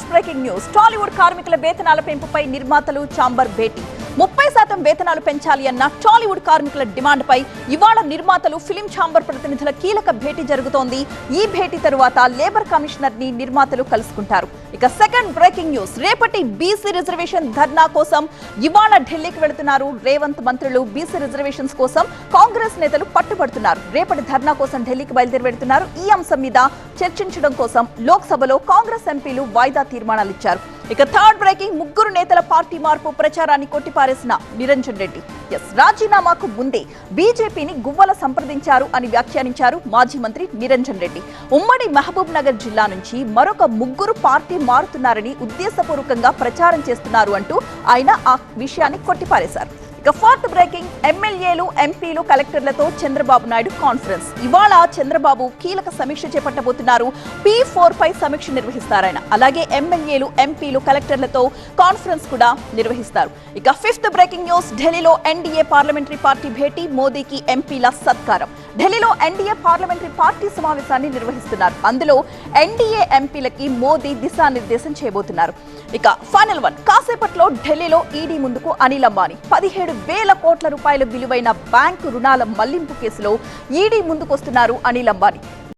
First breaking news. Tollywood కార్మికుల వేతనాల పెంపుపై నిర్మాతలు ఛాంబర్ భేటీ. 30% వేతనాలు పెంచాలి అన్న టాలీవుడ్ కార్మికుల డిమాండ్పై ఇవాళ నిర్మాతలు ఫిలిం ఛాంబర్ ప్రతినిధుల కీలక భేటీ జరుగుతోంది. ఈ భేటీ తరువాత లేబర్ కమిషనర్ ని నిర్మాతలు కలుసుకుంటారు. ఇక సెకండ్ బ్రేకింగ్ న్యూస్. రేపటి బీసీ రిజర్వేషన్ ధర్నా కోసం ఇవాళ ఢిల్లీకి వెళుతున్నారు రేవంత్. మంత్రులు బీసీ రిజర్వేషన్స్ కోసం కాంగ్రెస్ నేతలు పట్టుబడుతున్నారు. రేపటి ధర్నా కోసం ఢిల్లీకి బయలుదేరి వెళుతున్నారు. ఈ అంశం మీద చర్చించడం కోసం లోక్సభలో కాంగ్రెస్ ఎంపీలు వాయిదా తీర్మానాలు ఇచ్చారు. ఇక థర్డ్ బ్రేకింగ్. ముగ్గురు నేతల పార్టీ మార్పు ప్రచారాన్ని కొట్టిపారేసిన నిరంజన్ రెడ్డి. రాజీనామాకు ముందే బీజేపీని గువ్వల సంప్రదించారు అని వ్యాఖ్యానించారు మాజీ మంత్రి నిరంజన్ రెడ్డి. ఉమ్మడి మహబూబ్ నగర్ జిల్లా నుంచి మరొక ముగ్గురు పార్టీ మారుతున్నారని ఉద్దేశపూర్వకంగా ప్రచారం చేస్తున్నారు అంటూ ఆయన ఆ విషయాన్ని కొట్టిపారేశారు. ఇక ఫోర్త్ బ్రేకింగ్. ఎమ్మెల్యేలు, ఎంపీలు, కలెక్టర్లతో చంద్రబాబు నాయుడు కాన్ఫరెన్స్. ఇవాళ చంద్రబాబు కీలక సమీక్ష చేపట్టబోతున్నారు. P4 పై సమీక్ష నిర్వహిస్తారాయన. అలాగే ఎమ్మెల్యేలు, ఎంపీలు, కలెక్టర్లతో కాన్ఫరెన్స్ కూడా నిర్వహిస్తారు. ఇక ఫిఫ్త్ బ్రేకింగ్ న్యూస్. ఢిల్లీలో ఎన్డీఏ పార్లమెంటరీ పార్టీ భేటీ. మోదీకి ఎంపీల సత్కారం. ఢిల్లీలో ఎన్డీఏ పార్లమెంటరీ పార్టీ సమావేశాన్ని నిర్వహిస్తున్నారు. అందులో ఎన్డీఏ ఎంపీలకి మోదీ దిశానిర్దేశం చేయబోతున్నారు. ఇక ఫైనల్ వన్. కాసేపట్లో ఢిల్లీలో ఈడీ ముందుకు అనిల్ అంబానీ. 17,000 కోట్ల రూపాయల విలువైన బ్యాంకు రుణాల మళ్లింపు కేసులో ఈడీ ముందుకొస్తున్నారు అనిల్ అంబానీ.